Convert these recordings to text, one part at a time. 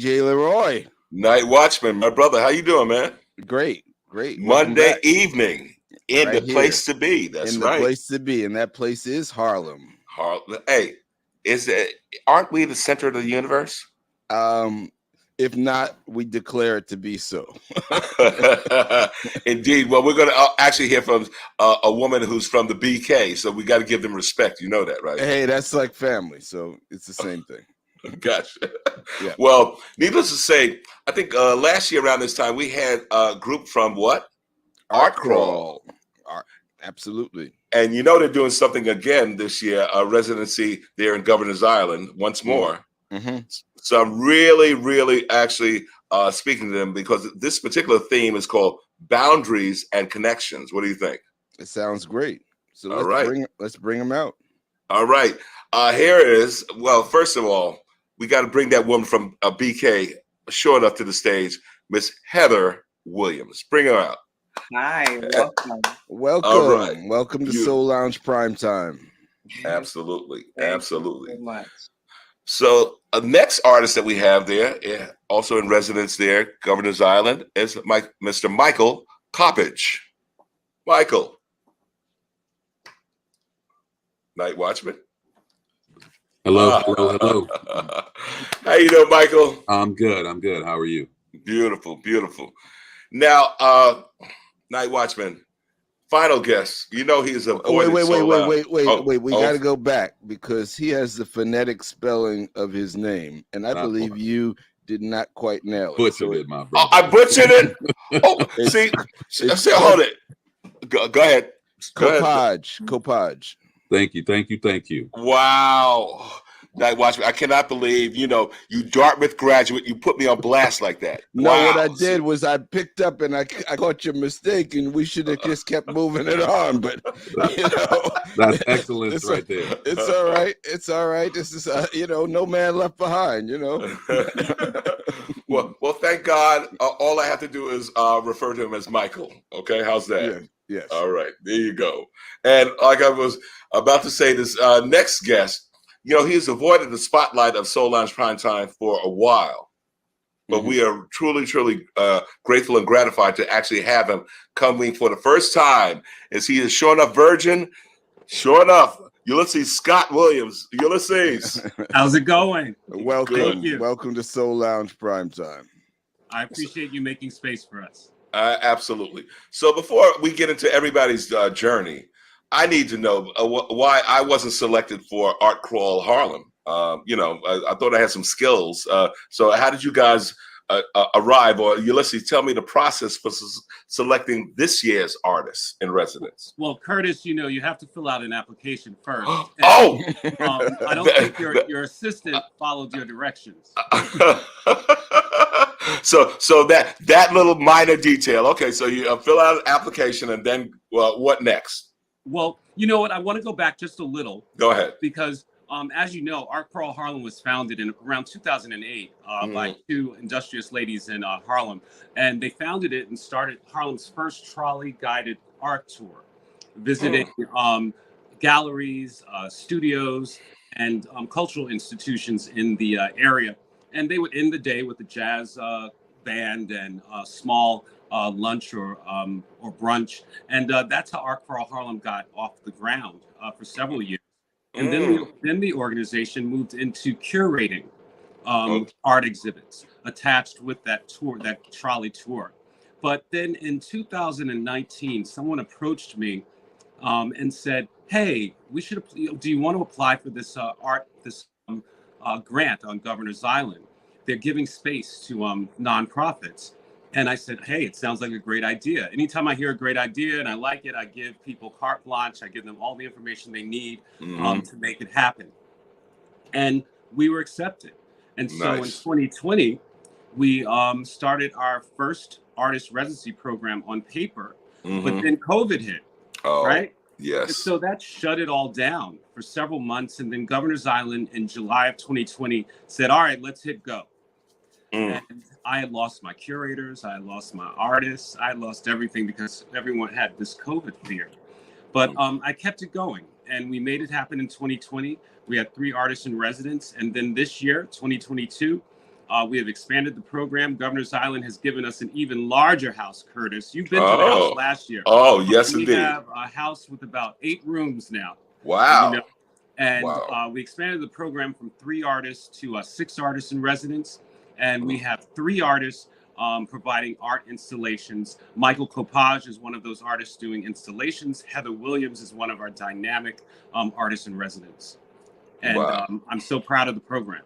DJ LeRoy. Night Watchman, my brother. How you doing, man? Great. Monday evening in Right the here. place to be. That's in right. the place to be, and that place is Harlem. Hey, aren't we the center of the universe? If not, we declare it to be so. Indeed. Well, we're going to actually hear from a woman who's from the BK, so we got to give them respect. You know that, right? Hey, that's like family, so it's the same thing. Gotcha. Yeah. Well, needless to say, I think last year around this time we had a group from what? ArtCrawl. Absolutely. And you know they're doing something again this year, a residency there in Governor's Island once more. Mm-hmm. So I'm really actually speaking to them because this particular theme is called Boundaries and Connections. What do you think? It sounds great. So All let's bring them out. All right. Here it is. Well, first of all, we got to bring that woman from BK short up to the stage, Miss Heather Williams. Bring her out. Hi, welcome. Welcome. All right. Welcome to Soul Lounge Prime Time. Absolutely. Thank you so much. So next artist that we have there, also in residence there, Governor's Island, is Mr. Michael Coppage. Michael. Night Watchman. Hello. How you doing, Michael? I'm good. How are you? Beautiful. Now, Night Watchman, final guess. You know he's a wait. Oh, We got to go back because he has the phonetic spelling of his name, and I believe you did not quite nail it. Butchered it, my brother. I butchered it. Oh, see, hold it. Go ahead. Coppage. Thank you. Wow. Night Watchman, I cannot believe, you Dartmouth graduate, you put me on blast like that. No, wow. What I did was I picked up and I caught your mistake, and we should have just kept moving it on. But, That's excellence right there. It's all right. This is, no man left behind, Well, thank God. All I have to do is refer to him as Michael. Okay, how's that? Yeah. Yes. All right, there you go. And like I was about to say, this next guest, he has avoided the spotlight of Soul Lounge Prime Time for a while, but we are truly grateful and gratified to actually have him coming for the first time. As he is sure enough virgin, Ulysses Scott Williams. Ulysses, how's it going? Welcome. Thank you. Welcome to Soul Lounge Prime Time. I appreciate you making space for us. Absolutely. So before we get into everybody's journey, I need to know why I wasn't selected for ArtCrawl Harlem. I thought I had some skills. So how did you guys arrive? Or Ulysses, tell me the process for selecting this year's artists in residence. Well, Curtis, you have to fill out an application first. Oh! I don't think your assistant followed your directions. So that little minor detail. Okay, so you fill out an application, and then what next? Well, you know what? I want to go back just a little. Go ahead. Because, as you know, ArtCrawl Harlem was founded in around 2008 by two industrious ladies in Harlem. And they founded it and started Harlem's first trolley-guided art tour, visiting galleries, studios, and cultural institutions in the area. And they would end the day with a jazz band and a small lunch or brunch. And that's how ArtCrawl Harlem got off the ground for several years. And then the organization moved into curating art exhibits attached with that tour, that trolley tour. But then in 2019, someone approached me and said, "Hey, do you want to apply for this grant on Governor's Island? They're giving space to nonprofits." And I said, "Hey, it sounds like a great idea." Anytime I hear a great idea and I like it, I give people carte blanche. I give them all the information they need to make it happen. And we were accepted. And so in 2020, we started our first artist residency program on paper, but then COVID hit, right? Yes. And so that shut it all down for several months. And then Governor's Island in July of 2020 said, "All right, let's hit go." And I had lost my curators, I had lost my artists, I had lost everything because everyone had this COVID fear. But I kept it going, and we made it happen in 2020. We had 3 artists in residence, and then this year, 2022, We have expanded the program. Governor's Island has given us an even larger house, Curtis. You've been to the house last year. Oh, yes, we indeed. We have a house with about 8 rooms now. Wow. You know? And we expanded the program from 3 artists to 6 artists in residence. And we have 3 artists providing art installations. Michael Coppage is one of those artists doing installations. Heather Williams is one of our dynamic artists in residence. And I'm so proud of the program.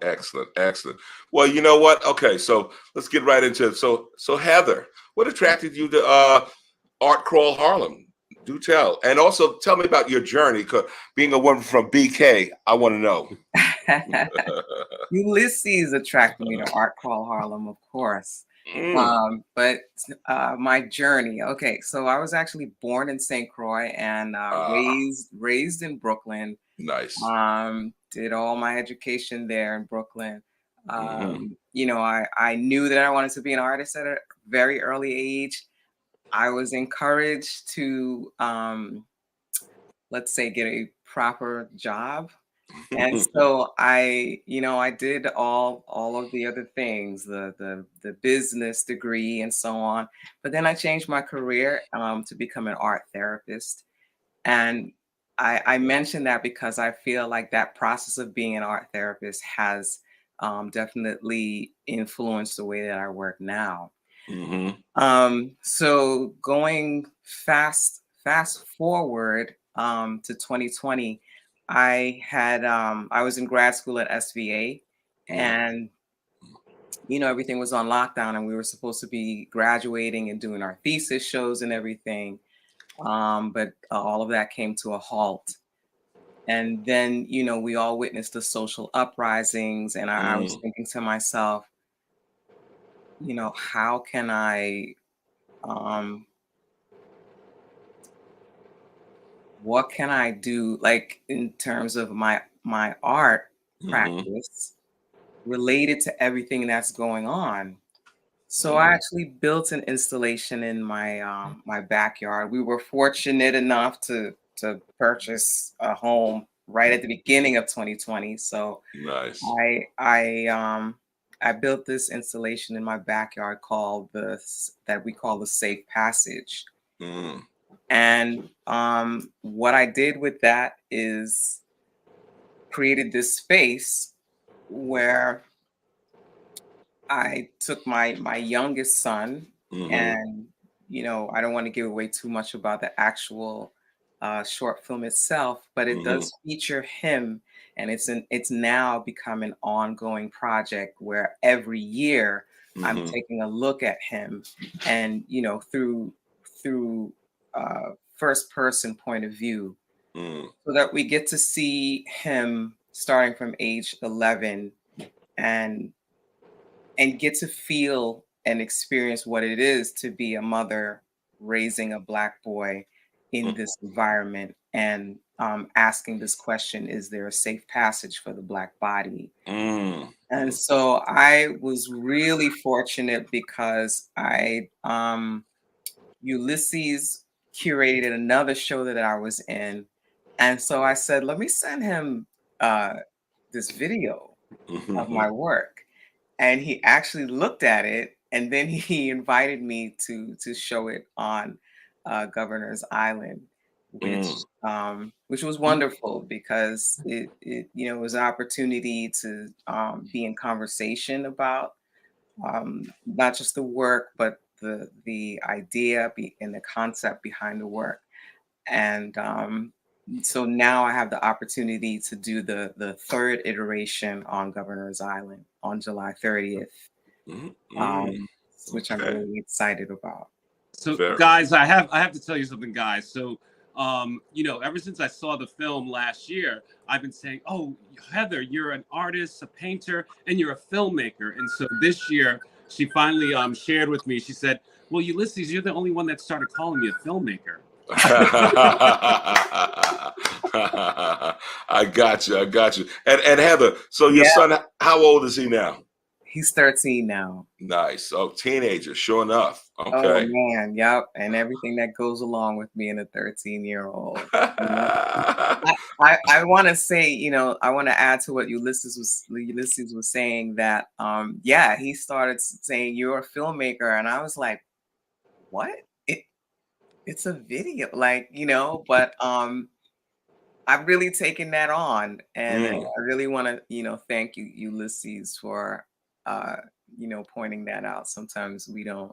Excellent, excellent. Well, you know what? Okay, so let's get right into it. So Heather, what attracted you to ArtCrawl Harlem? Do tell. And also tell me about your journey, because being a woman from BK, I want to know. Ulysses attracted me to ArtCrawl Harlem, of course. But my journey. Okay, so I was actually born in St. Croix and raised in Brooklyn. Nice. Did all my education there in Brooklyn. You know, I knew that I wanted to be an artist at a very early age. I was encouraged to, let's say, get a proper job. And so I did all of the other things, the business degree and so on. But then I changed my career to become an art therapist. And I mention that because I feel like that process of being an art therapist has definitely influenced the way that I work now. So going fast forward to 2020, I was in grad school at SVA, and you know, everything was on lockdown, and we were supposed to be graduating and doing our thesis shows and everything. But all of that came to a halt. And then, you know, we all witnessed the social uprisings, and I was thinking to myself, you know, how can I, what can I do, like, in terms of my art practice related to everything that's going on? So I actually built an installation in my my backyard. We were fortunate enough to purchase a home right at the beginning of 2020. So nice. I built this installation in my backyard called that we call the Safe Passage. And what I did with that is created this space where I took my youngest son, and you know, I don't want to give away too much about the actual short film itself, but it does feature him, and it's now become an ongoing project where every year I'm taking a look at him, and you know, through first person point of view, so that we get to see him starting from age 11 and get to feel and experience what it is to be a mother raising a Black boy in this environment, and asking this question: is there a safe passage for the Black body? And so I was really fortunate because Ulysses curated another show that I was in, and so I said, let me send him this video of my work. And he actually looked at it, and then he invited me to show it on Governor's Island, which was wonderful because it you know, was an opportunity to be in conversation about not just the work, but the idea and the concept behind the work. And so now I have the opportunity to do the 3rd iteration on Governor's Island on July 30th, which I'm really excited about. So guys, I have to tell you something, guys. So you know, ever since I saw the film last year, I've been saying, oh, Heather, you're an artist, a painter, and you're a filmmaker. And so this year she finally shared with me, she said, well, Ulysses, you're the only one that started calling me a filmmaker. I got you. And Heather, so your son, how old is he now? He's 13 now. Nice. Oh, teenager, sure enough. Okay. Oh man, yep. And everything that goes along with being a 13-year-old. I want to say, you know, I want to add to what Ulysses was saying that, yeah, he started saying you're a filmmaker, and I was like, what? It's a video, like, you know, but I've really taken that on, and I really want to, you know, thank you, Ulysses, for, you know, pointing that out. Sometimes we don't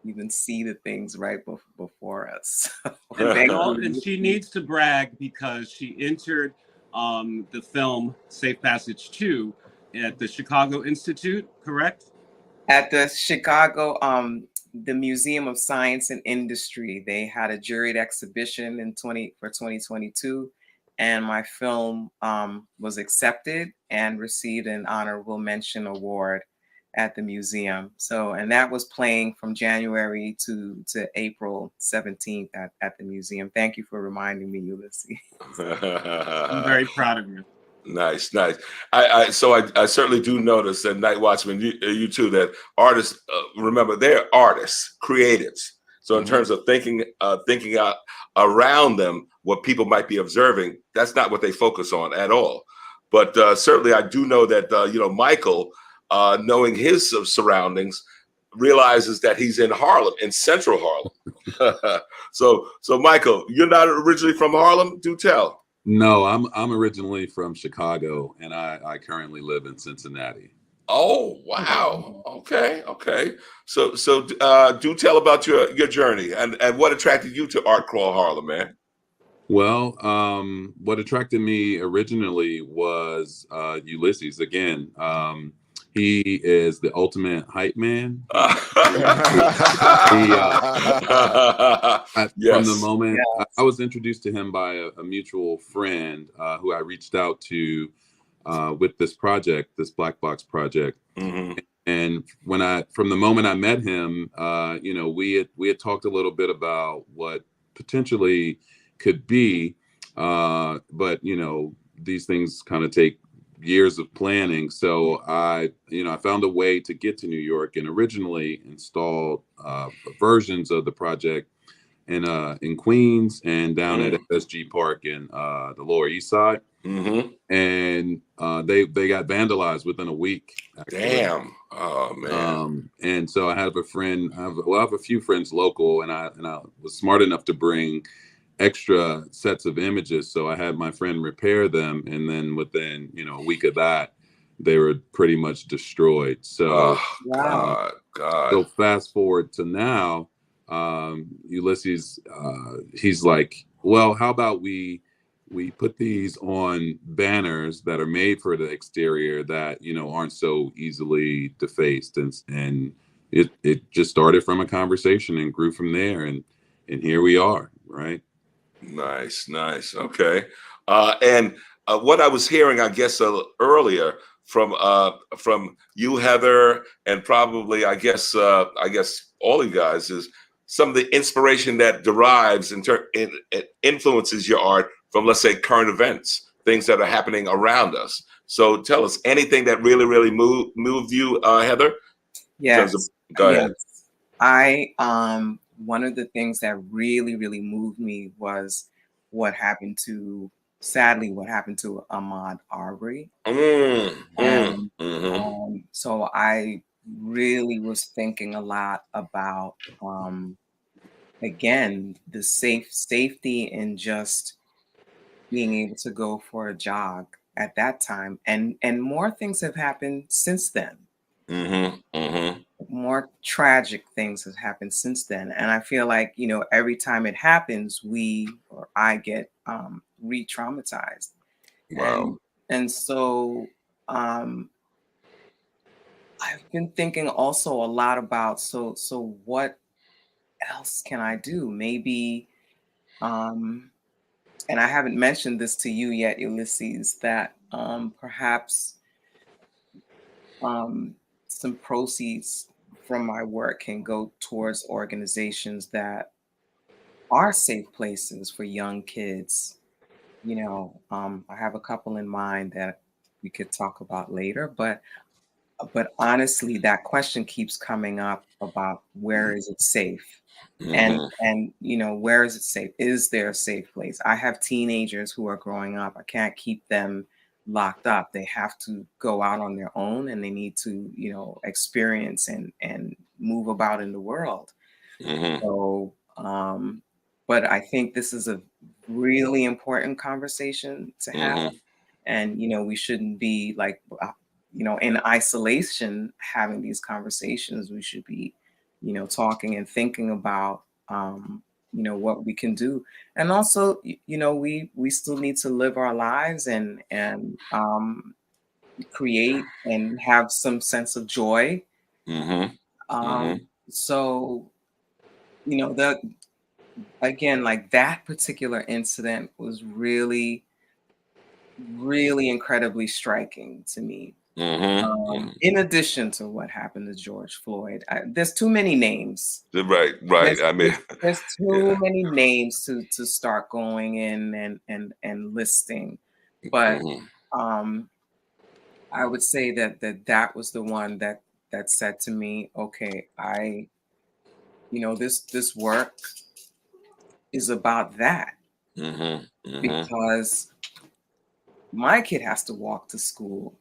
even see the things right before us. And she needs to brag because she entered the film Safe Passage 2 at the Chicago Institute, correct? At the Chicago, the Museum of Science and Industry, they had a juried exhibition for 2022, and my film was accepted and received an honorable mention award at the museum. So, and that was playing from January to April 17th at the museum. Thank you for reminding me, Ulysses. I'm very proud of you. Nice. I certainly do notice that Night Watchman, you too, that artists, remember, they're artists, creatives. So in terms of thinking out around them, what people might be observing, that's not what they focus on at all. But certainly I do know that, you know, Michael, knowing his surroundings, realizes that he's in Harlem, in Central Harlem. So Michael, you're not originally from Harlem? Do tell. No, I'm originally from Chicago, and I currently live in Cincinnati. Oh, wow. Okay. So do tell about your journey and what attracted you to ArtCrawl Harlem, man. Well, what attracted me originally was Ulysses. Again, he is the ultimate hype man. From the moment I was introduced to him by a mutual friend who I reached out to with this project, this Black Box project. And from the moment I met him, you know, we had talked a little bit about what potentially could be, but you know, these things kind of take years of planning. So I found a way to get to New York and originally installed versions of the project in Queens and down at FSG Park in the Lower East Side. And they got vandalized within a week. Actually. Damn. Oh man. And so I have a friend. I have a few friends local, and I was smart enough to bring extra sets of images. So I had my friend repair them, and then within a week of that, they were pretty much destroyed. So God. So fast forward to now, Ulysses, he's like, well, how about we put these on banners that are made for the exterior that aren't so easily defaced, and it just started from a conversation and grew from there, and here we are, right? Nice. Okay. And what I was hearing, I guess, earlier from you, Heather, and probably I guess all you guys, is some of the inspiration that derives it influences your art from, let's say, current events, things that are happening around us. So tell us anything that really moved you, Heather. Yes. Go ahead. One of the things that really moved me was what happened to Ahmaud Arbery. So I really was thinking a lot about, again, the safety and just being able to go for a jog at that time. And more things have happened since then. More tragic things have happened since then. And I feel like, every time it happens, I get re-traumatized. Wow. And so I've been thinking also a lot about, so what else can I do? Maybe, and I haven't mentioned this to you yet, Ulysses, that perhaps some proceeds from my work can go towards organizations that are safe places for young kids. I have a couple in mind that we could talk about later, but but honestly, that question keeps coming up about where is it safe? Mm-hmm. And you know, where is it safe? Is there a safe place? I have teenagers who are growing up. I can't keep them locked up. They have to go out on their own, and they need to, you know, experience and move about in the world. Mm-hmm. So, but I think this is a really important conversation to have. Mm-hmm. And, you know, we shouldn't be like, you know, in isolation having these conversations. We should be, you know, talking and thinking about, you know, what we can do. And also, you know, we still need to live our lives and create and have some sense of joy. Mm-hmm. Mm-hmm. So, you know, the again, like that particular incident was really, really incredibly striking to me. Mm-hmm. In addition to what happened to George Floyd, there's too many names. Right, right. There's, I mean, there's too yeah. many names to start going in and listing, but Mm-hmm. I would say that was the one that said to me, okay, you know, this work is about that, Mm-hmm. Mm-hmm. because my kid has to walk to school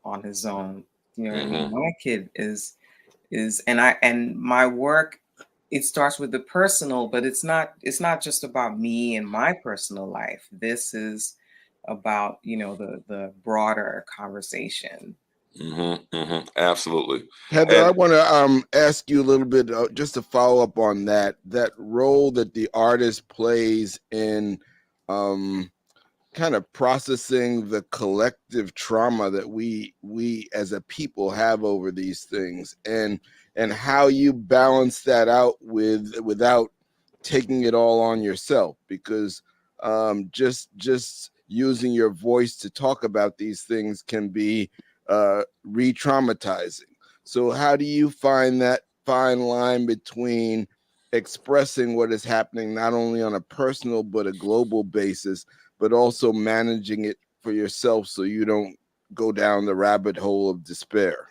on his own. You know what I mean? Mm-hmm. My kid is and my work, it starts with the personal, but it's not just about me and my personal life. This is about, you know, the broader conversation. Mm-hmm. Mm-hmm. Absolutely. Heather, I And want to ask you a little bit, just to follow up on that role that the artist plays in kind of processing the collective trauma that we as a people have over these things, and how you balance that out without taking it all on yourself, because just using your voice to talk about these things can be re-traumatizing. So how do you find that fine line between expressing what is happening not only on a personal but a global basis, but also managing it for yourself so you don't go down the rabbit hole of despair?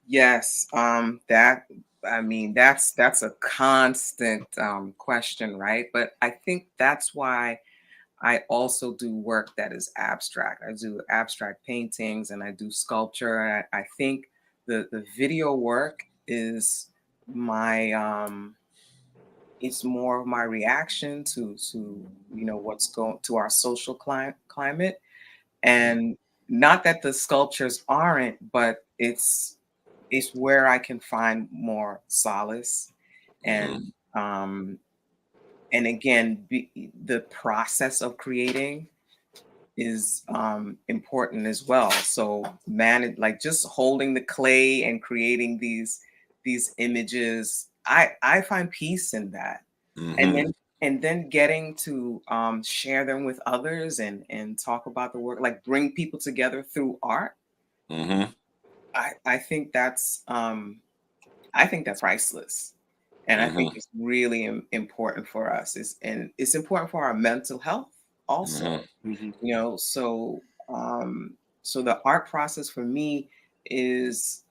Yes, that I mean that's a constant question, right? But I think that's why I also do work that is abstract. I do abstract paintings and I do sculpture. I think the video work is my it's more of my reaction to you know what's going to our social climate, and not that the sculptures aren't, but it's where I can find more solace, mm-hmm. and again, the process of creating is important as well. So like just holding the clay and creating these images, I find peace in that. And Mm-hmm. then getting to share them with others and talk about the work, like bring people together through art. Mm-hmm. I think that's priceless. And I think Mm-hmm. it's really important for us. And it's important for our mental health also. Mm-hmm. You know, so the art process for me is,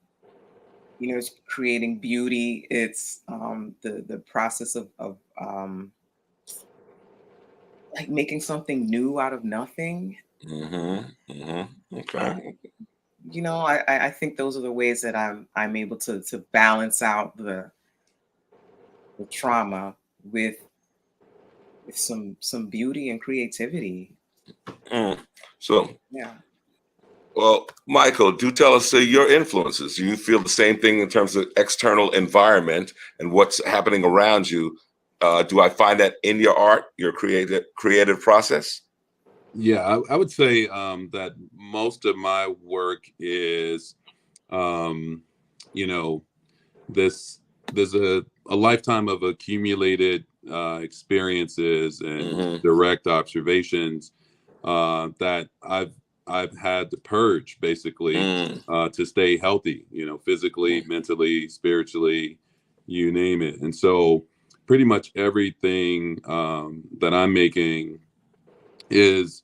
you know, it's creating beauty. It's the process of like making something new out of nothing. Mm-hmm. Mm-hmm. Okay. You know, I think those are the ways that I'm able to balance out the trauma with some beauty and creativity. Mm. So, Yeah. well, Michael, do tell us your influences. Do you feel the same thing in terms of external environment and what's happening around you? Do I find that in your art, your creative process? Yeah, I would say that most of my work is, you know, there's a lifetime of accumulated experiences and Mm-hmm. direct observations that I've had to purge basically Mm. to stay healthy, you know, physically, mentally, spiritually, you name it. And so pretty much everything that I'm making is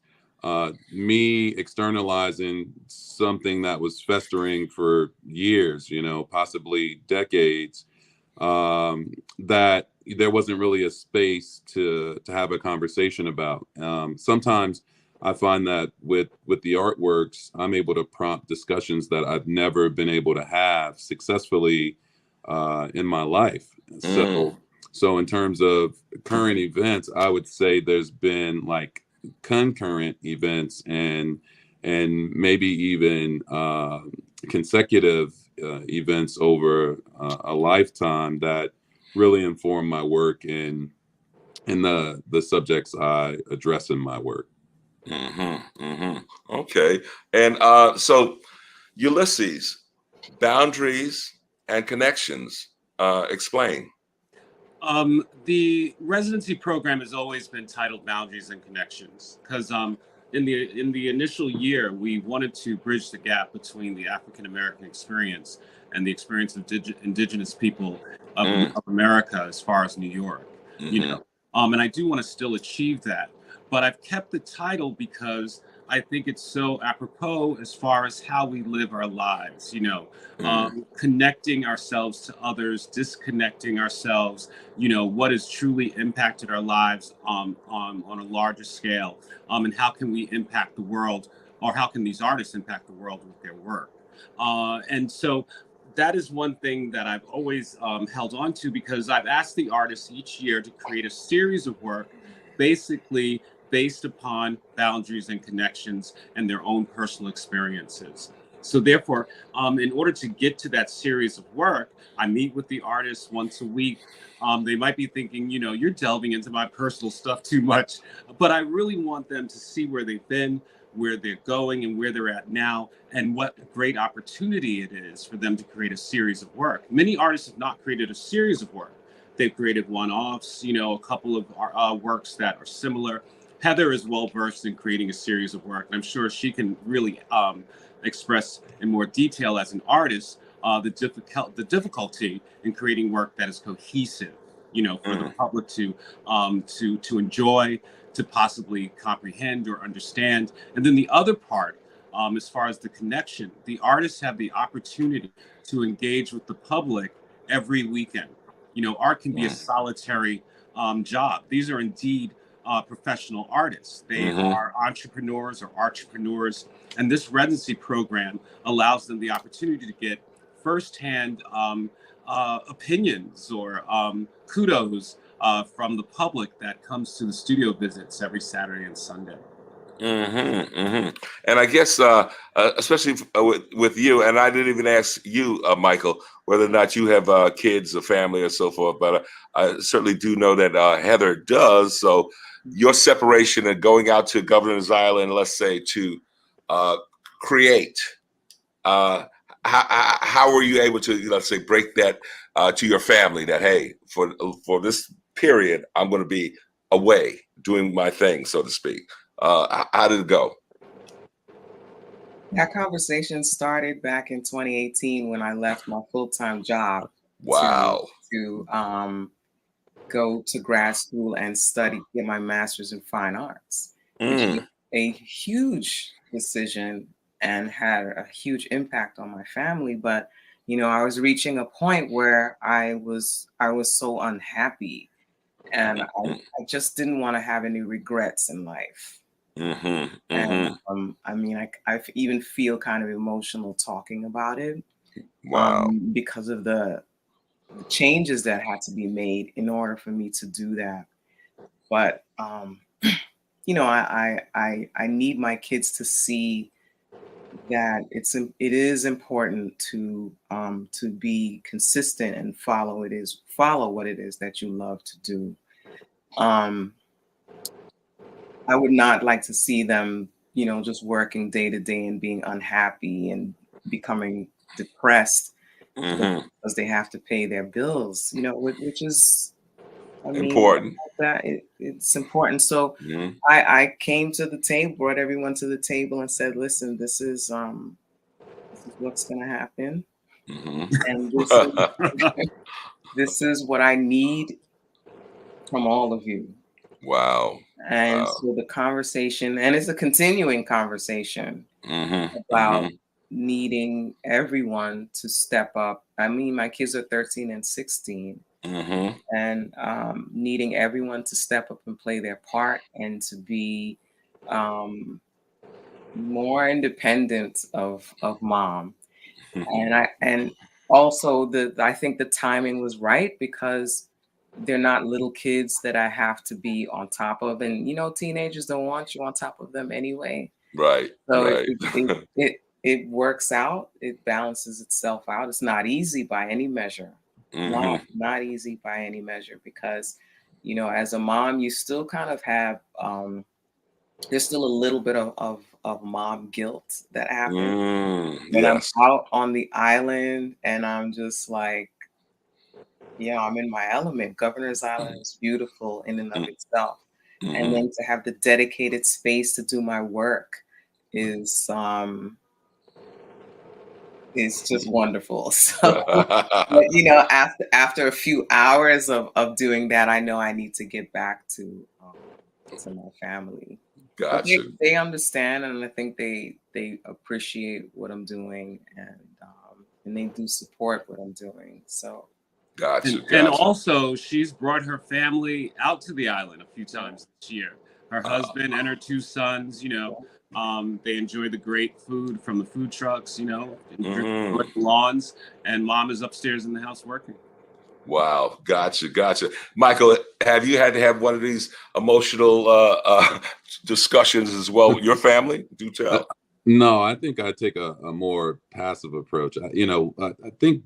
me externalizing something that was festering for years, you know, possibly decades, that there wasn't really a space to have a conversation about. Sometimes I find that with the artworks, I'm able to prompt discussions that I've never been able to have successfully in my life. So in terms of current events, I would say there's been like concurrent events and maybe even consecutive events over a lifetime that really inform my work and the subjects I address in my work. Okay. And so Ulysses, boundaries and connections, explain. The residency program has always been titled Boundaries and Connections because in the initial year, we wanted to bridge the gap between the African American experience and the experience of indigenous people of America as far as New York. You know, and I do want to still achieve that, but I've kept the title because I think it's so apropos as far as how we live our lives, you know, connecting ourselves to others, disconnecting ourselves, you know, what has truly impacted our lives on a larger scale, and how can we impact the world, or how can these artists impact the world with their work? And so that is one thing that I've always held on to, because I've asked the artists each year to create a series of work basically based upon boundaries and connections and their own personal experiences. So therefore, in order to get to that series of work, I meet with the artists once a week. They might be thinking, you know, you're delving into my personal stuff too much, but I really want them to see where they've been, where they're going, and where they're at now, and what a great opportunity it is for them to create a series of work. Many artists have not created a series of work. They've created one-offs, you know, a couple of works that are similar. Heather is well versed in creating a series of work, and I'm sure she can really express in more detail as an artist the difficulty in creating work that is cohesive, you know, for the public to enjoy, to possibly comprehend or understand. And then the other part, as far as the connection, the artists have the opportunity to engage with the public every weekend. You know, art can be a solitary job. These are indeed professional artists. They are entrepreneurs or entrepreneurs, and this residency program allows them the opportunity to get firsthand opinions or kudos from the public that comes to the studio visits every Saturday and Sunday. And I guess, especially with you, and I didn't even ask you, Michael, whether or not you have kids or family or so forth, but I certainly do know that Heather does. So your separation and going out to Governor's Island, let's say, to create, how were you able to, let's say, break that to your family that, hey, for this period, I'm going to be away doing my thing, so to speak? How did it go? That conversation started back in 2018 when I left my full-time job. Wow. To go to grad school and get my master's in fine arts, which is a huge decision and had a huge impact on my family. But, you know, I was reaching a point where I was so unhappy, and I just didn't want to have any regrets in life. And I mean, I even feel kind of emotional talking about it. Wow. Because of the changes that had to be made in order for me to do that. But you know, I need my kids to see that it is important to be consistent and follow what it is that you love to do. I would not like to see them, you know, just working day to day and being unhappy and becoming depressed because they have to pay their bills, you know, which is, I mean, important. It's important. So I came to the table, brought everyone to the table, and said, "Listen, this is what's going to happen, and this is what I need from all of you." Wow. And Wow. so the conversation, and it's a continuing conversation about needing everyone to step up. I mean, my kids are 13 and 16, and needing everyone to step up and play their part and to be more independent of mom. And also I think the timing was right because they're not little kids that I have to be on top of. And teenagers don't want you on top of them anyway. Right. So Right. it works out. It balances itself out. It's not easy by any measure. Not easy by any measure because, as a mom, you still kind of have there's still a little bit of mom guilt that happens when I'm Yes. out on the island and I'm just like, I'm in my element. Governor's Island is beautiful in and of itself. And then to have the dedicated space to do my work is just wonderful. So, but, after a few hours of doing that, I know I need to get back to my family. But Gotcha. they understand, and I think they appreciate what I'm doing, and they do support what I'm doing. So. Gotcha. And also, she's brought her family out to the island a few times this year. Her husband and her 2 sons, they enjoy the great food from the food trucks, enjoy the lawns, and mom is upstairs in the house working. Wow. Gotcha. Michael, have you had to have one of these emotional discussions as well with your family? Do tell. No, I think I take a more passive approach. I think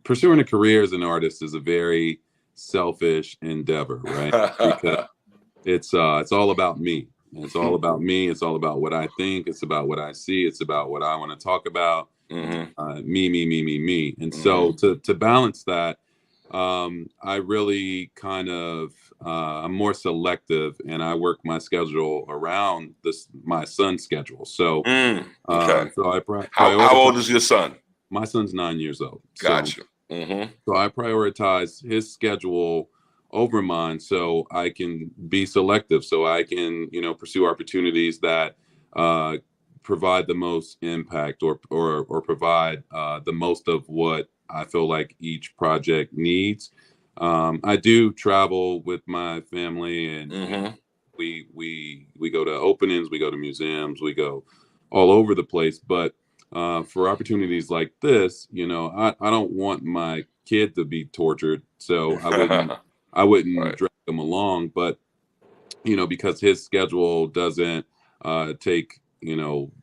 pursuing a career as an artist is a very selfish endeavor, right? Because it's all about me. It's all about me. It's all about what I think. It's about what I see. It's about what I want to talk about. Me. And so to balance that, I really kind of I'm more selective, and I work my schedule around my son's schedule. So, okay. So how old is your son? My son's 9 years old. Gotcha. So I prioritize his schedule over mine, so I can be selective, so I can pursue opportunities that provide the most impact or provide the most of what I feel like each project needs. I do travel with my family, and we go to openings, we go to museums, we go all over the place. But for opportunities like this, I don't want my kid to be tortured, so I wouldn't Right. drag him along. But because his schedule doesn't take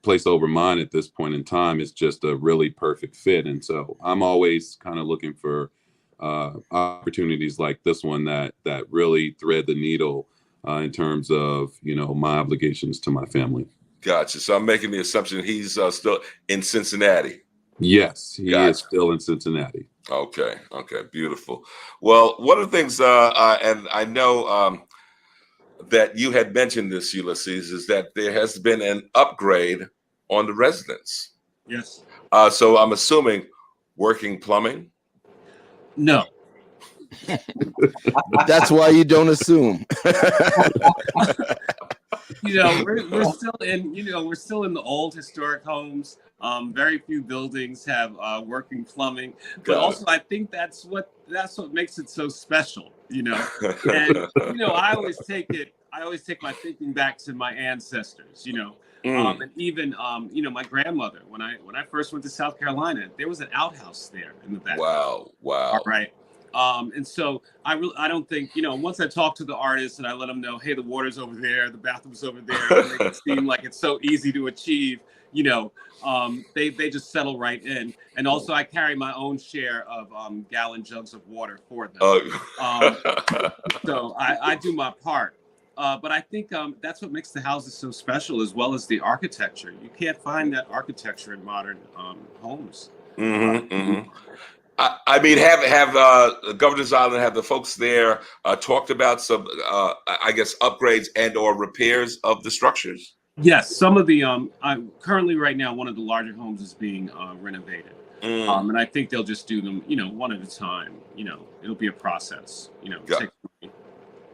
place over mine at this point in time, it's just a really perfect fit. And so I'm always kind of looking for opportunities like this one that really thread the needle in terms of my obligations to my family. Gotcha. So I'm making the assumption he's still in Cincinnati. Yes, he is still in Cincinnati. Okay, beautiful. Well, one of the things, and I know that you had mentioned this, Ulysses, is that there has been an upgrade on the residence. Yes. So I'm assuming working plumbing? No. That's why you don't assume. We're still in the old historic homes. Very few buildings have working plumbing, but also I think that's what makes it so special. And I always take my thinking back to my ancestors. And even my grandmother. When I first went to South Carolina, there was an outhouse there in the back. Wow. All right. And so I don't think, once I talk to the artists and I let them know, hey, the water's over there, the bathroom's over there, and make it seem like it's so easy to achieve, they just settle right in. And also I carry my own share of gallon jugs of water for them. So I do my part. But I think that's what makes the houses so special, as well as the architecture. You can't find that architecture in modern homes. I mean, have Governor's Island, have the folks there talked about some, I guess, upgrades and or repairs of the structures? Yes, some of the currently right now, one of the larger homes is being renovated, and I think they'll just do them, one at a time. It'll be a process.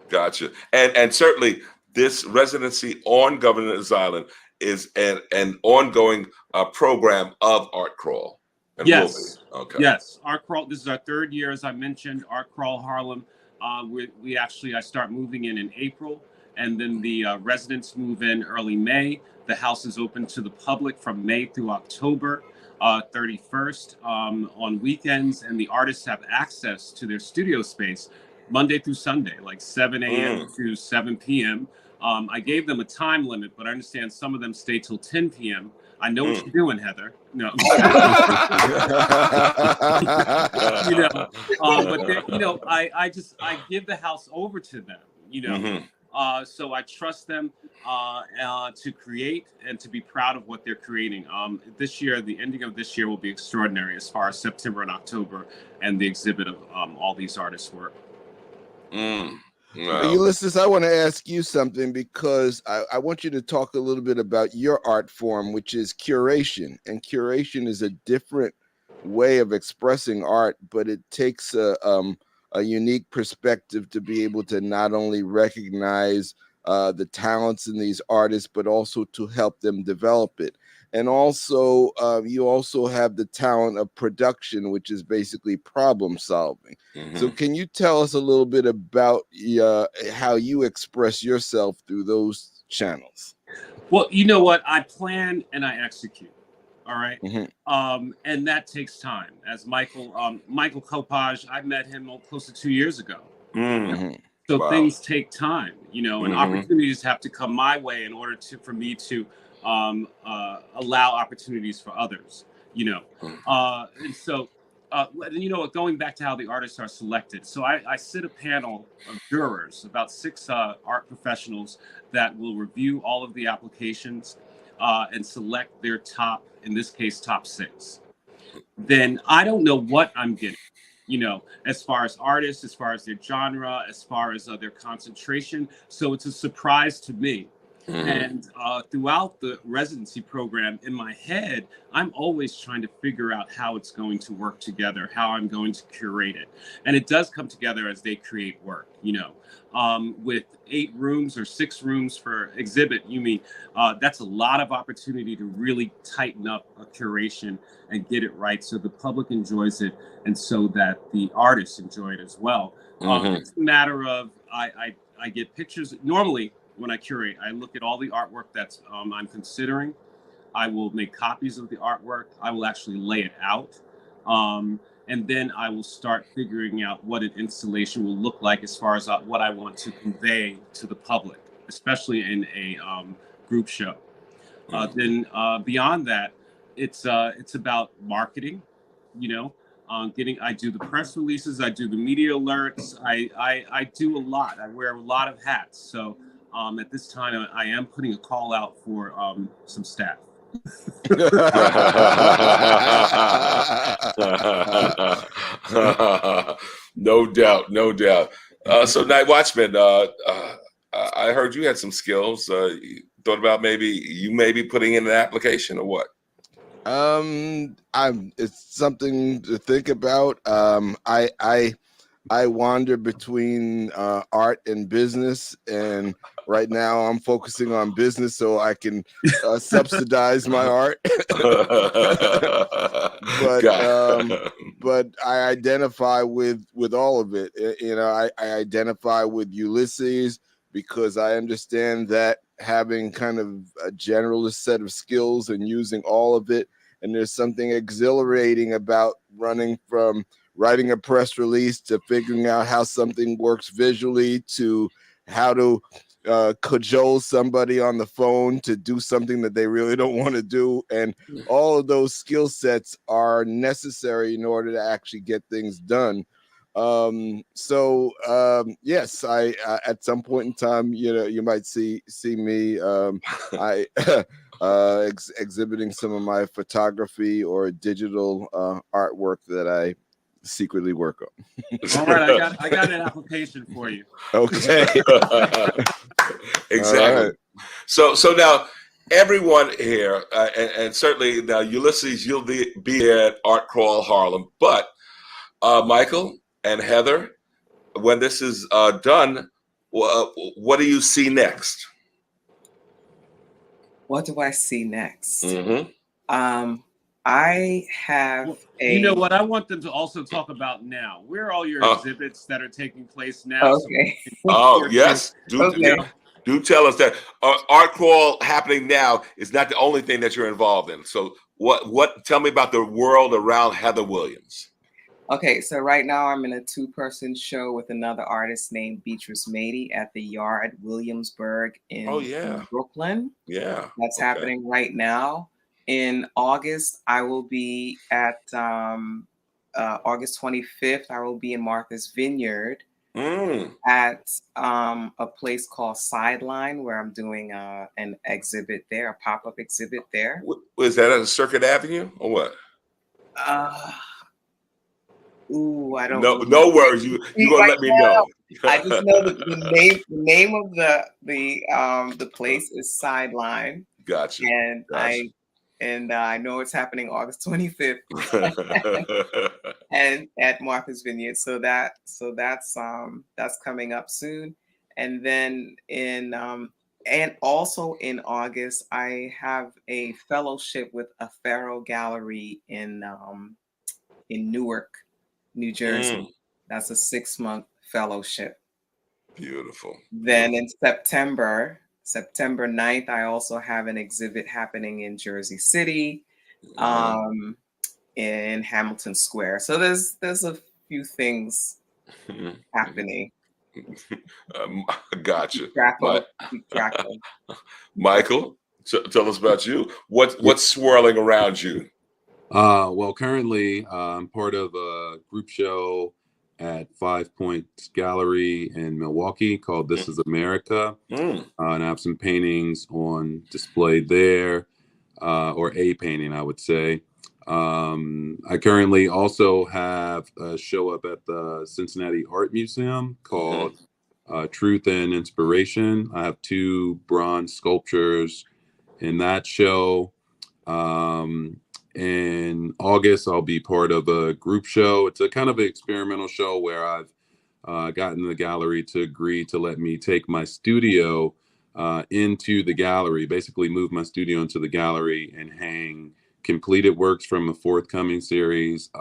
Gotcha. And certainly this residency on Governor's Island is an ongoing program of ArtCrawl. Yes. Okay. Yes. ArtCrawl. This is our 3rd year, as I mentioned. ArtCrawl Harlem. I start moving in April, and then the residents move in early May. The house is open to the public from May through October 31st on weekends, and the artists have access to their studio space Monday through Sunday, like 7 a.m. to 7 p.m. I gave them a time limit, but I understand some of them stay till 10 p.m. I know what you're doing, Heather. No. But I give the house over to them, so I trust them to create and to be proud of what they're creating. This year, the ending of this year will be extraordinary as far as September and October and the exhibit of all these artists' work. Wow. Ulysses, I want to ask you something, because I want you to talk a little bit about your art form, which is curation. And curation is a different way of expressing art, but it takes a unique perspective to be able to not only recognize the talents in these artists, but also to help them develop it. And also, you also have the talent of production, which is basically problem solving. So can you tell us a little bit about how you express yourself through those channels? Well, you know what? I plan and I execute. All right. And that takes time. As Michael Coppage, I met him close to 2 years ago. So things take time, and opportunities have to come my way in order for me to allow opportunities for others, and so going back to how the artists are selected. So I sit a panel of jurors, about 6 art professionals, that will review all of the applications and select their top, in this case, top 6. Then I don't know what I'm getting, as far as artists, as far as their genre, as far as their concentration. So it's a surprise to me. And throughout the residency program, in my head, I'm always trying to figure out how it's going to work together, how I'm going to curate it. And it does come together as they create work, with 8 rooms or 6 rooms for exhibit. That's a lot of opportunity to really tighten up a curation and get it right so the public enjoys it and so that the artists enjoy it as well. It's a matter of, I get pictures. Normally, when I curate, I look at all the artwork that's I'm considering. I will make copies of the artwork. I will actually lay it out. And then I will start figuring out what an installation will look like as far as what I want to convey to the public, especially in a group show. Then beyond that, it's about marketing, I do the press releases, I do the media alerts, I do a lot. I wear a lot of hats. So at this time, I am putting a call out for some staff. No doubt. So NightWatchman, I heard you had some skills. You thought about maybe putting in an application or what? It's something to think about. I wander between art and business, and right now I'm focusing on business so I can subsidize my art. But I identify with all of it. I identify with Ulysses because I understand that having kind of a generalist set of skills and using all of it, and there's something exhilarating about running from writing a press release to figuring out how something works visually to how to cajole somebody on the phone to do something that they really don't want to do. And all of those skill sets are necessary in order to actually get things done. Yes, I at some point in time, you might see me exhibiting some of my photography or digital artwork that I secretly work on. All right, I got an application for you. Okay. Exactly. Right. So now everyone here, and certainly now Ulysses, you'll be at ArtCrawl Harlem, but Michael and Heather, when this is done, what do you see next? What do I see next? Mm-hmm. I have You know what? I want them to also talk about now. Where are all your exhibits that are taking place now? Okay. Oh, yes. Do tell us that Art Crawl happening now is not the only thing that you're involved in. So tell me about the world around Heather Williams. Okay, so right now I'm in a 2-person show with another artist named Beatrice Mady at the Yard Williamsburg in Brooklyn. Yeah. That's happening right now. In August, I will be at August 25th, I will be in Martha's Vineyard at a place called Sideline, where I'm doing an exhibit there, a pop-up exhibit there. Was that at Circuit Avenue or what? I don't know. No worries. You gonna let me know. I just know the name of the place is Sideline. Gotcha. And I know it's happening August 25th and at Martha's Vineyard. So that's coming up soon. And then and also in August, I have a fellowship with a Faro Gallery in Newark, New Jersey. That's a 6-month fellowship. Beautiful. Then in September 9th, I also have an exhibit happening in Jersey City, in Hamilton Square. So there's a few things happening. Gotcha. Keep track of. Michael, tell us about you. What's swirling around you? Well, currently I'm part of a group show at 5 Points Gallery in Milwaukee called This Is America. And I have some paintings on display there, or a painting, I would say. I currently also have a show up at the Cincinnati Art Museum called Truth and Inspiration. I have 2 bronze sculptures in that show. In August, I'll be part of a group show. It's a kind of an experimental show where I've gotten the gallery to agree to let me take my studio into the gallery, basically move my studio into the gallery and hang completed works from a forthcoming series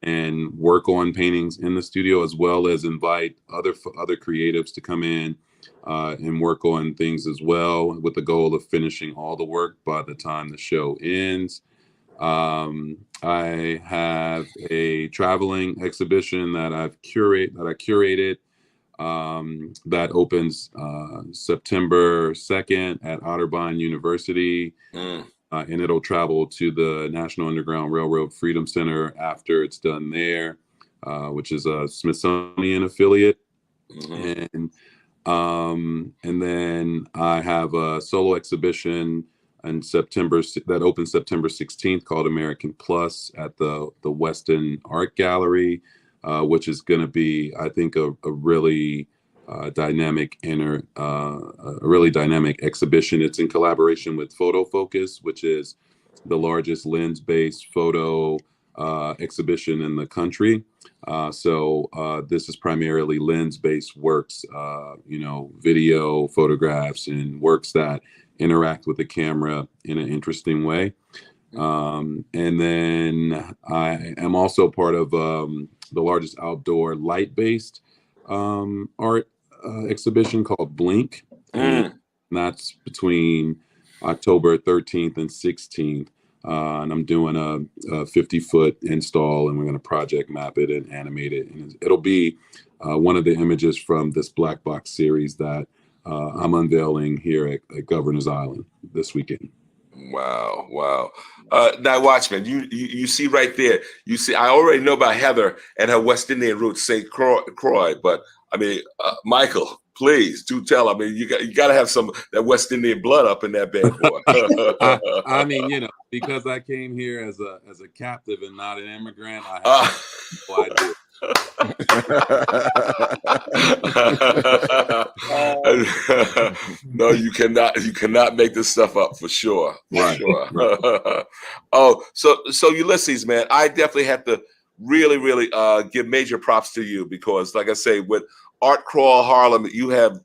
and work on paintings in the studio, as well as invite other creatives to come in and work on things as well, with the goal of finishing all the work by the time the show ends. I have a traveling exhibition that I curated that opens September 2nd at Otterbein University, and it'll travel to the National Underground Railroad Freedom Center after it's done there, which is a Smithsonian affiliate. And then I have a solo exhibition in September that opens September 16th called American Plus at the Weston Art Gallery, which is going to be, I think, a really dynamic exhibition. It's in collaboration with Photo Focus, which is the largest lens-based photo exhibition in the country. So this is primarily lens-based works, video, photographs, and works that interact with the camera in an interesting way. And then I am also part of the largest outdoor light-based art exhibition called Blink. And that's between October 13th and 16th. And I'm doing a 50-foot install, and we're going to project map it and animate it. And it'll be one of the images from this Black Box series that I'm unveiling here at Governor's Island this weekend. Wow. NightWatchman, you see right there, you see, I already know about Heather and her West Indian roots, St. Croix, but I mean, Michael, please do tell. I mean, you got to have some that West Indian blood up in that bad boy. I mean, because I came here as a captive and not an immigrant, I have no idea. No, you cannot make this stuff up for sure. Right. Right. Oh, so Ulysses, man, I definitely have to really give major props to you, because like I say, with ArtCrawl Harlem, you have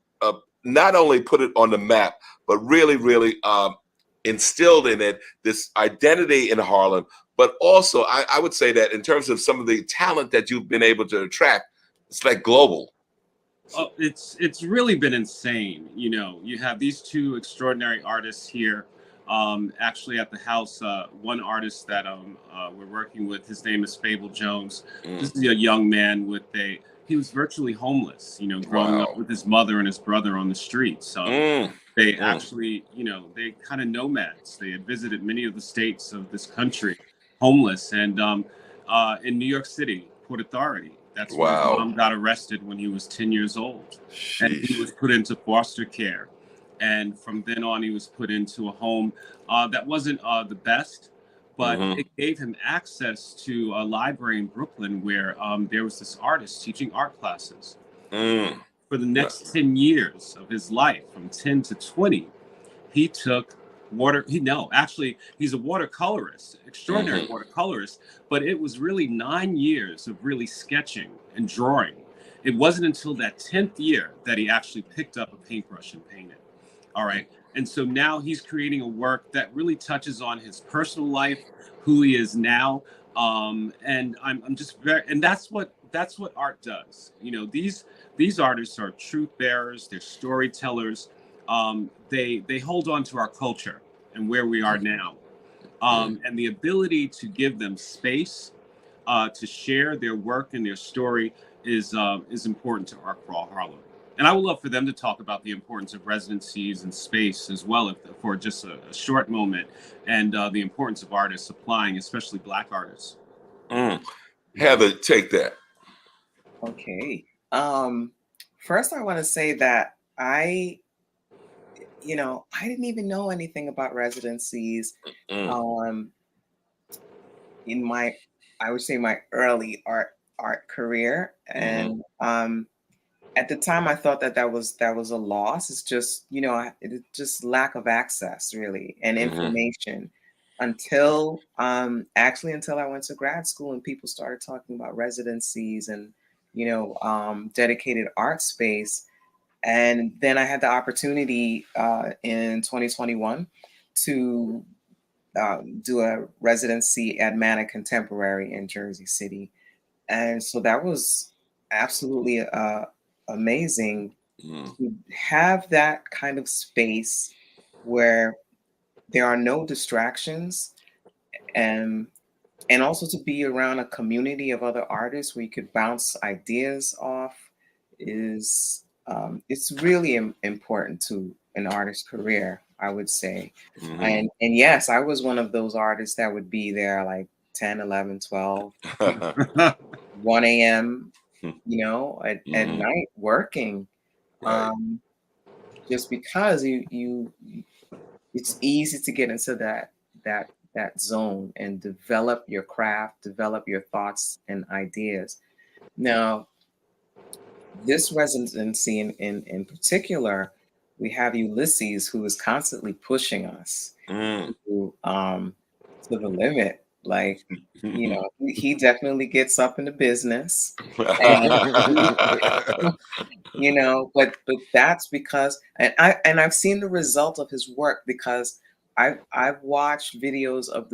not only put it on the map, but really, really instilled in it this identity in Harlem. But also, I would say that in terms of some of the talent that you've been able to attract, it's like global. Oh, it's really been insane. You know, you have these two extraordinary artists here. Actually, at the house, one artist that we're working with, his name is Fable Jones. This is a young man with he was virtually homeless. You know, growing up with his mother and his brother on the streets. They actually, you know, they kind of nomads. They had visited many of the states of this country, homeless, and in New York City, Port Authority. That's where his mom got arrested when he was 10 years old. Sheesh. And he was put into foster care. And from then on, he was put into a home that wasn't the best, but it gave him access to a library in Brooklyn where there was this artist teaching art classes. For the next 10 years of his life, from 10 to 20, he took he's a watercolorist, extraordinary watercolorist, but it was really 9 years of really sketching and drawing. It wasn't until that 10th year that he actually picked up a paintbrush and painted. All right. And so now he's creating a work that really touches on his personal life, who he is now. And I'm just and that's what art does. You know, these artists are truth bearers, they're storytellers. They hold on to our culture and where we are now. And the ability to give them space to share their work and their story is important to ArtCrawl Harlem. And I would love for them to talk about the importance of residencies and space as well, for just a short moment, and the importance of artists applying, especially Black artists. Heather, take that. Okay. First, I want to say that I didn't even know anything about residencies in my, I would say, my early art career. And at the time, I thought that was a loss. It's just, it's just lack of access, really, and information until I went to grad school and people started talking about residencies and, dedicated art space. And then I had the opportunity in 2021 to do a residency at Manna Contemporary in Jersey City. And so that was absolutely amazing to have that kind of space where there are no distractions, and also to be around a community of other artists where you could bounce ideas off is it's really important to an artist's career, I would say. And yes, I was one of those artists that would be there like 10, 11, 12, 1 a.m., at night working, just because it's easy to get into that zone and develop your craft, develop your thoughts and ideas. Now, this residency in particular, we have Ulysses, who is constantly pushing us to the limit. Like, he definitely gets up in the business, and, but that's because, and I've seen the result of his work, because I've watched videos of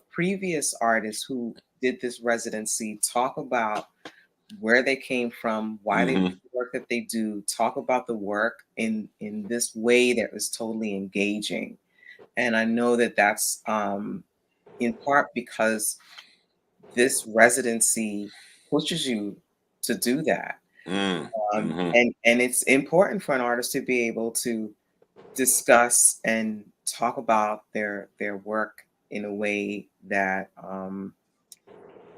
previous artists who did this residency talk about where they came from, why they do the work that they do, talk about the work in this way that was totally engaging. And I know that that's in part because this residency pushes you to do that. And it's important for an artist to be able to discuss and talk about their work in a way that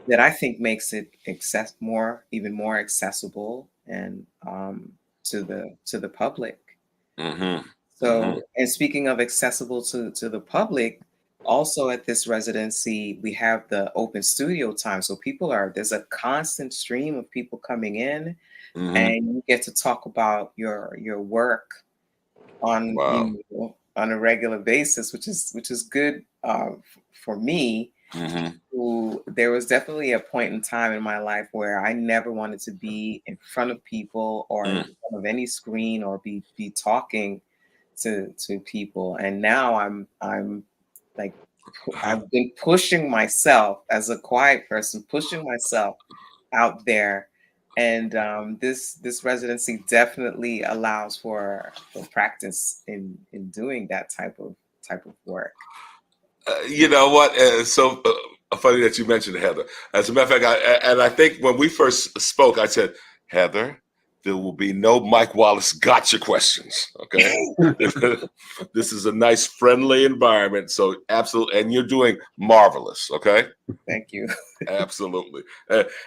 that I think makes it even more accessible and to the public. So, and speaking of accessible to the public, also at this residency, we have the open studio time. So there's a constant stream of people coming in, and you get to talk about your work on a regular basis, which is good for me. who there was definitely a point in time in my life where I never wanted to be in front of people or in front of any screen or be talking to people. And now I'm like, I've been pushing myself as a quiet person, pushing myself out there. And this residency definitely allows for practice in doing that type of work. You know what? It's so funny that you mentioned Heather. As a matter of fact, I think when we first spoke, I said, Heather, there will be no Mike Wallace gotcha questions. Okay. This is a nice, friendly environment. So absolutely. And you're doing marvelous. Okay. Thank you. Absolutely.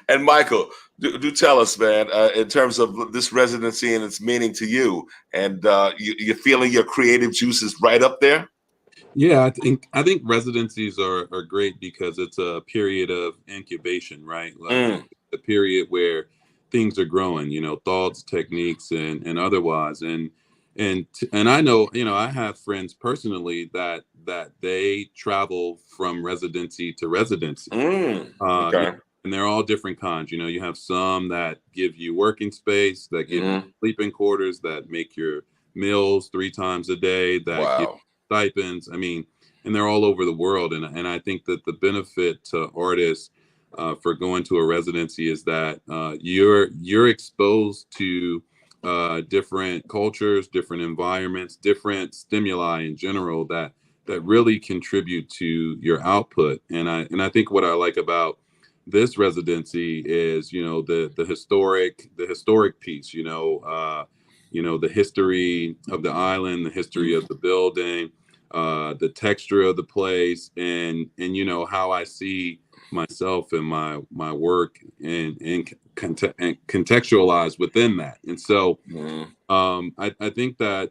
And Michael, do tell us, man, in terms of this residency and its meaning to you, and you're feeling your creative juices right up there? Yeah, I think residencies are great because it's a period of incubation, right? Like a period where things are growing, you know, thoughts, techniques, and otherwise. And I know, you know, I have friends personally that they travel from residency to residency. Okay. And they're all different kinds. You know, you have some that give you working space, that give you sleeping quarters, that make your meals 3 times a day, that give stipends. I mean, and they're all over the world. And I think that the benefit to artists for going to a residency is that you're exposed to different cultures, different environments, different stimuli in general that really contribute to your output. And I think what I like about this residency is, you know, the historic piece, you know, the history of the island, the history of the building, the texture of the place, and you know how I see myself and my work and contextualize within that. And so I think that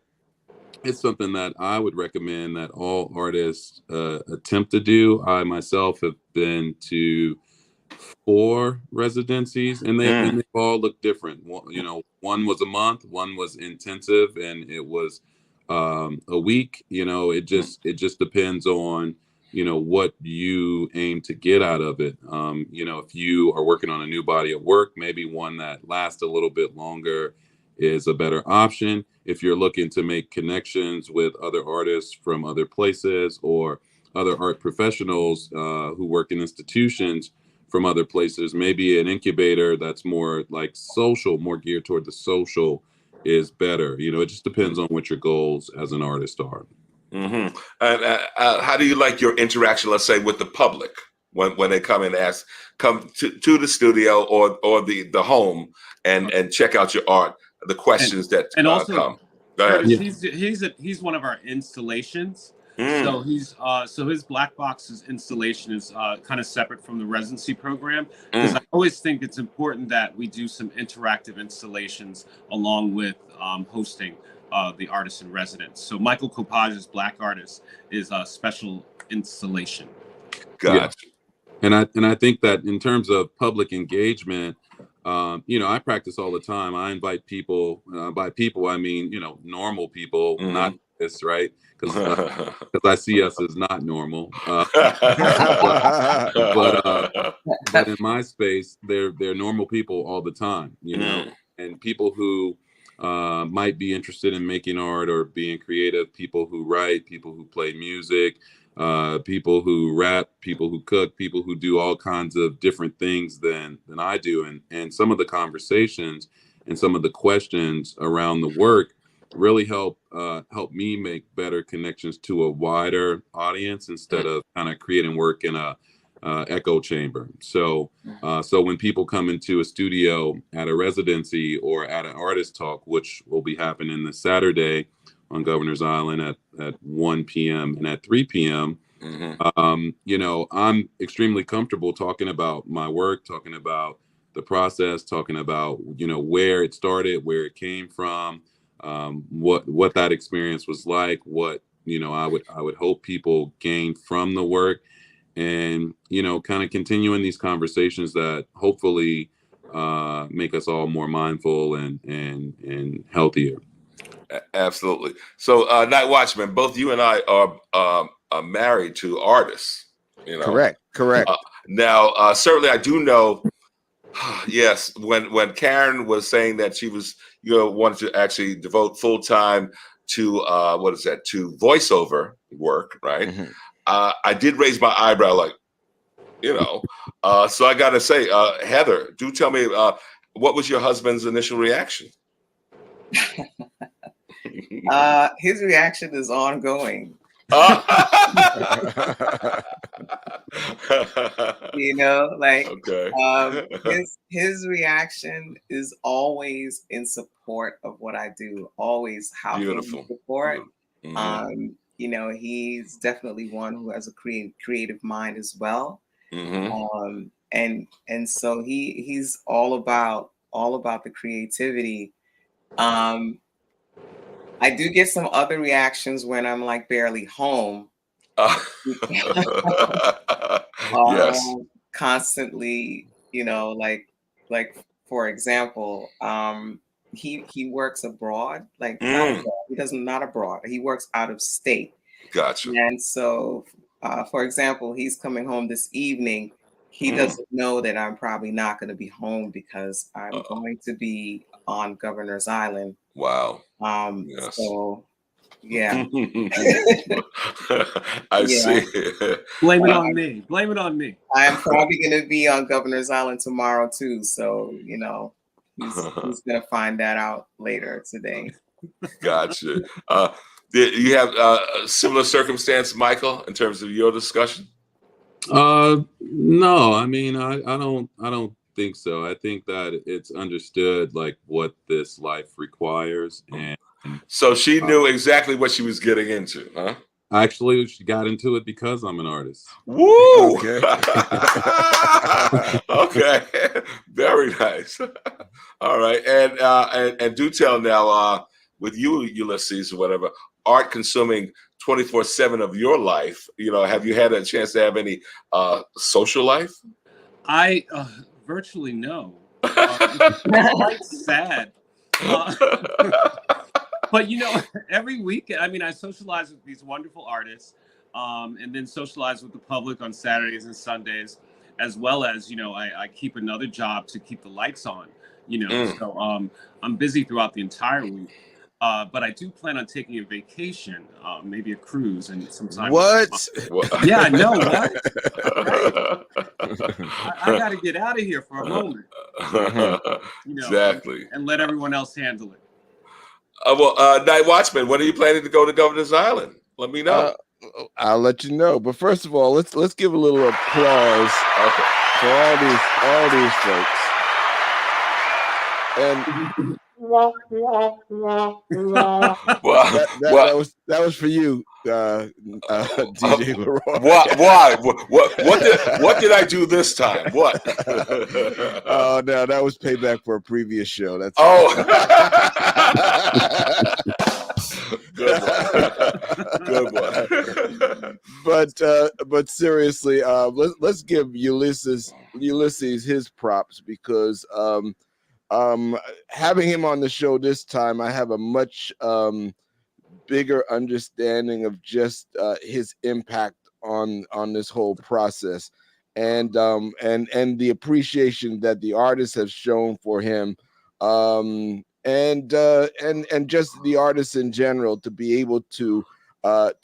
it's something that I would recommend that all artists attempt to do. I myself have been to 4 residencies, and they all look different. You know, one was a month, one was intensive, and it was a week. You know, it just depends on, you know, what you aim to get out of it. You know, if you are working on a new body of work, maybe one that lasts a little bit longer is a better option. If you're looking to make connections with other artists from other places or other art professionals who work in institutions from other places, maybe an incubator that's more like social, more geared toward the social is better. You know, it just depends on what your goals as an artist are. And how do you like your interaction, let's say, with the public when they come and come to the studio or the home and check out your art? The questions that also, come. Go ahead. He's one of our installations. So so his black box's installation is kind of separate from the residency program, because I always think it's important that we do some interactive installations along with hosting the artist in residence. So Michael Coppaj's Black Artist is a special installation. Gotcha. Yeah. And I think that in terms of public engagement, you know, I practice all the time. I invite people. By people, I mean, you know, normal people, not this, right? Because I see us as not normal. But in my space, they're normal people all the time, you know, and people who might be interested in making art or being creative, people who write, people who play music, people who rap, people who cook, people who do all kinds of different things than I do. And some of the conversations and some of the questions around the work really help me make better connections to a wider audience instead of kind of creating work in a echo chamber. So when people come into a studio at a residency or at an artist talk, which will be happening this Saturday on Governor's Island at 1 p.m. and at 3 p.m., you know, I'm extremely comfortable talking about my work, talking about the process, talking about, you know, where it started, where it came from, what that experience was like, what, you know, I would hope people gain from the work, and, you know, kind of continuing these conversations that hopefully make us all more mindful and healthier. Absolutely. So, Night Watchman, both you and I are married to artists. You know, correct. Now, certainly, I do know. Yes, when Karen was saying that she was, wanted to actually devote full time to to voiceover work, right? Mm-hmm. I did raise my eyebrow, like, so I got to say, Heather, do tell me, what was your husband's initial reaction? His reaction is ongoing. Okay. His reaction is always in support of what I do. Always how Beautiful. he support. Mm-hmm. He's definitely one who has a creative mind as well. Mm-hmm. And so he's all about the creativity. I do get some other reactions when I'm like barely home. Yes. Constantly, like for example, he works abroad, like not abroad. He doesn't not abroad. He works out of state. Gotcha. And so, for example, he's coming home this evening. He doesn't know that I'm probably not going to be home because I'm going to be on Governor's Island. Wow. Yes. So, yeah. I see. Blame it on me. Blame it on me. I'm probably going to be on Governor's Island tomorrow too. So, he's going to find that out later today. Gotcha. Did you have a similar circumstance, Michael, in terms of your discussion? No, I mean, I don't think so. I think that it's understood like what this life requires, and so she knew exactly what she was getting into, huh? Actually, she got into it because I'm an artist. Woo! Okay. Okay. Very nice. All right, and do tell now, with you, Ulysses, or whatever, art consuming 24/7 of your life, have you had a chance to have any social life? I virtually no. It's quite sad. But every weekend, I mean, I socialize with these wonderful artists, and then socialize with the public on Saturdays and Sundays, as well as I keep another job to keep the lights on. So I'm busy throughout the entire week. But I do plan on taking a vacation, maybe a cruise, and sometime. What? Yeah, I know. Right? I got to get out of here for a moment. Exactly. And let everyone else handle it. Night Watchman, when are you planning to go to Governor's Island? Let me know. I'll let you know. But first of all, let's give a little applause for all these folks. And that was for you, DJ LeRoy. Why? What did I do this time? What? Oh no, that was payback for a previous show. That's good one. But seriously, let's give Ulysses his props, because having him on the show this time, I have a much bigger understanding of just his impact on this whole process, and the appreciation that the artists have shown for him, and just the artists in general, to be able to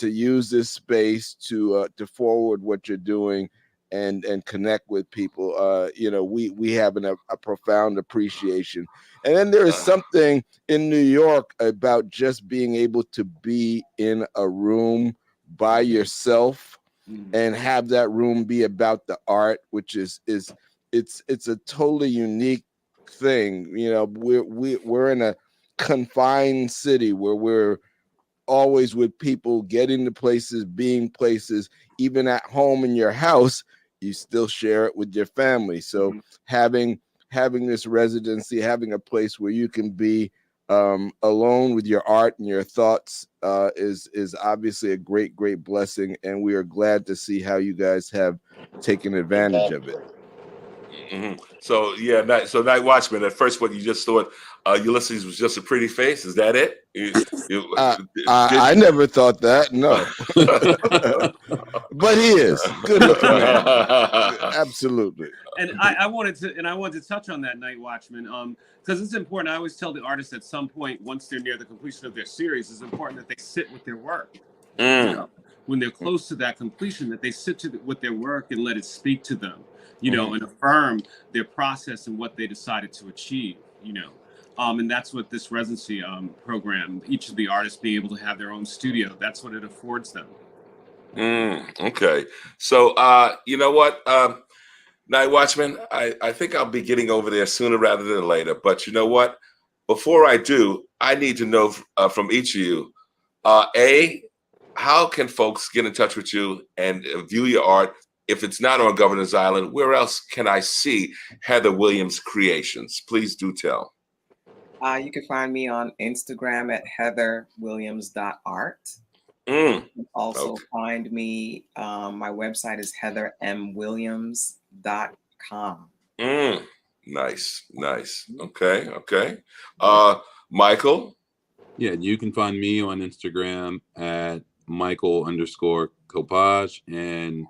use this space to forward what you're doing and connect with people. We have a profound appreciation. And then there is something in New York about just being able to be in a room by yourself and have that room be about the art, which is it's a totally unique thing. We're in a confined city where we're always with people, getting to places, being places. Even at home in your house, you still share it with your family. So having this residency, having a place where you can be alone with your art and your thoughts is obviously a great blessing, and we are glad to see how you guys have taken advantage of it. So Night Watchman, at first, what you just thought Ulysses was just a pretty face? Is that it? I never thought that. No. But he is good looking man. Absolutely. And I wanted to touch on that, Night Watchman, because it's important. I always tell the artists at some point, once they're near the completion of their series, it's important that they sit with their work. You know, when they're close to that completion, that they sit with their work and let it speak to them, you know, and affirm their process and what they decided to achieve, you know. And that's what this residency program, each of the artists being able to have their own studio, that's what it affords them. Okay. So, you know what, Night Watchman, I think I'll be getting over there sooner rather than later. But you know what? Before I do, I need to know from each of you, how can folks get in touch with you and view your art? If it's not on Governor's Island, where else can I see Heather Williams creations? Please do tell. You can find me on Instagram at heatherwilliams.art. You can also find me, my website is heathermwilliams.com. Nice. Okay. Michael? Yeah, you can find me on Instagram at Michael_ko-paj. And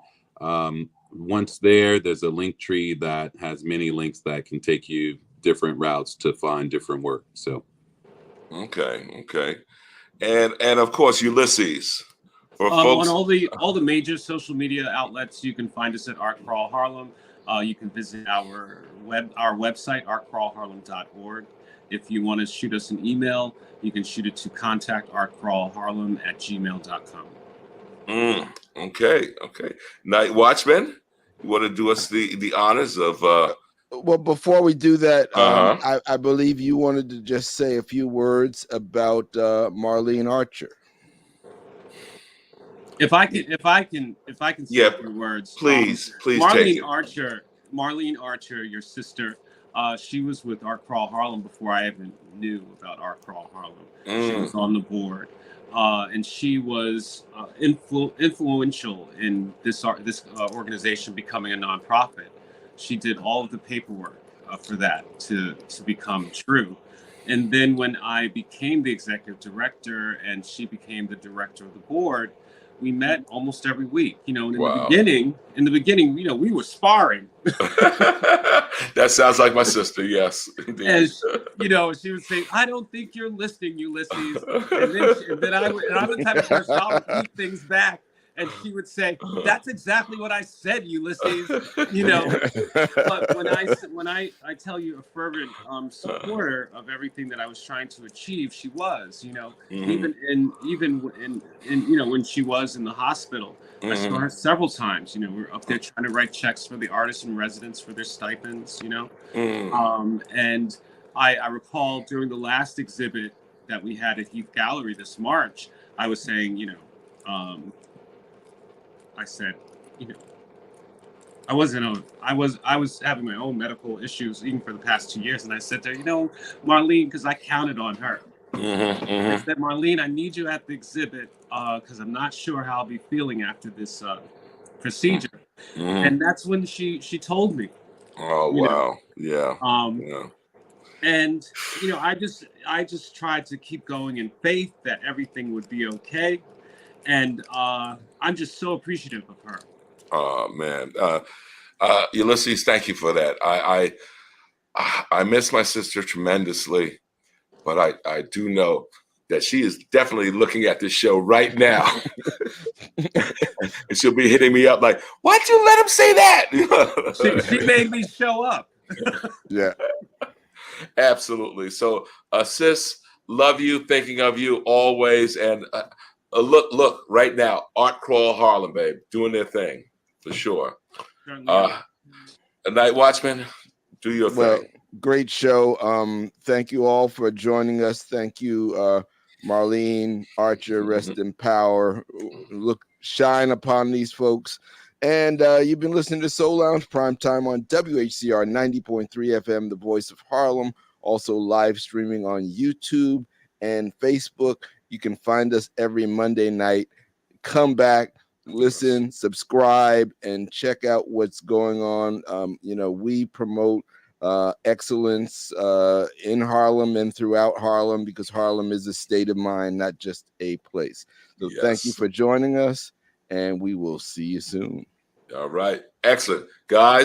once there's a link tree that has many links that can take you different routes to find different work. So okay. And of course, Ulysses. For folks on all the major social media outlets, you can find us at ArtCrawl Harlem. You can visit our website, artcrawlharlem.org. If you want to shoot us an email, you can shoot it to contactartcrawlharlem@gmail.com. Okay. Night Watchman, you want to do us the honors of Well, before we do that, I believe you wanted to just say a few words about Marlene Archer. If I can say a few words, please Marlene Archer, your sister, she was with ArtCrawl Harlem before I even knew about ArtCrawl Harlem. She was on the board, and she was influential in this organization becoming a nonprofit. She did all of the paperwork for that to become true. And then when I became the executive director and she became the director of the board, we met almost every week, you know, and in the beginning, you know, we were sparring. That sounds like my sister. Yes. Indeed. And, you know, she would say, I don't think you're listening, Ulysses. And then I'm the type of person, I'll repeat things back. And she would say, that's exactly what I said, Ulysses, you know. But when I tell you a fervent supporter of everything that I was trying to achieve, she was, you know, even in you know, when she was in the hospital, I saw her several times, you know, we were up there trying to write checks for the artists and residents for their stipends, you know. And I recall during the last exhibit that we had at Heath Gallery this March, I was saying, you know, I said, you know, I was having my own medical issues even for the past 2 years. And I said to her, you know, Marlene, because I counted on her. I said, Marlene, I need you at the exhibit because I'm not sure how I'll be feeling after this procedure. And that's when she told me. Oh, wow. Yeah. And, you know, I just tried to keep going in faith that everything would be okay. And I'm just so appreciative of her. Oh, man. Ulysses, thank you for that. I miss my sister tremendously, but I do know that she is definitely looking at this show right now. And she'll be hitting me up like, why'd you let him say that? She made me show up. Yeah. Absolutely. So, sis, love you, thinking of you always. And look right now, ArtCrawl Harlem, babe, doing their thing for sure. Night Watchman, do your thing. Great show. Thank you all for joining us. Thank you, Marlene Archer. Rest in power. Shine upon these folks. And you've been listening to Soul Lounge Primetime on WHCR 90.3 FM, the voice of Harlem. Also live streaming on YouTube and Facebook. You can find us every Monday night. Come back, listen, subscribe, and check out what's going on. You know, we promote excellence in Harlem and throughout Harlem because Harlem is a state of mind, not just a place. So thank you for joining us. and we will see you soon. All right. Excellent. Guys.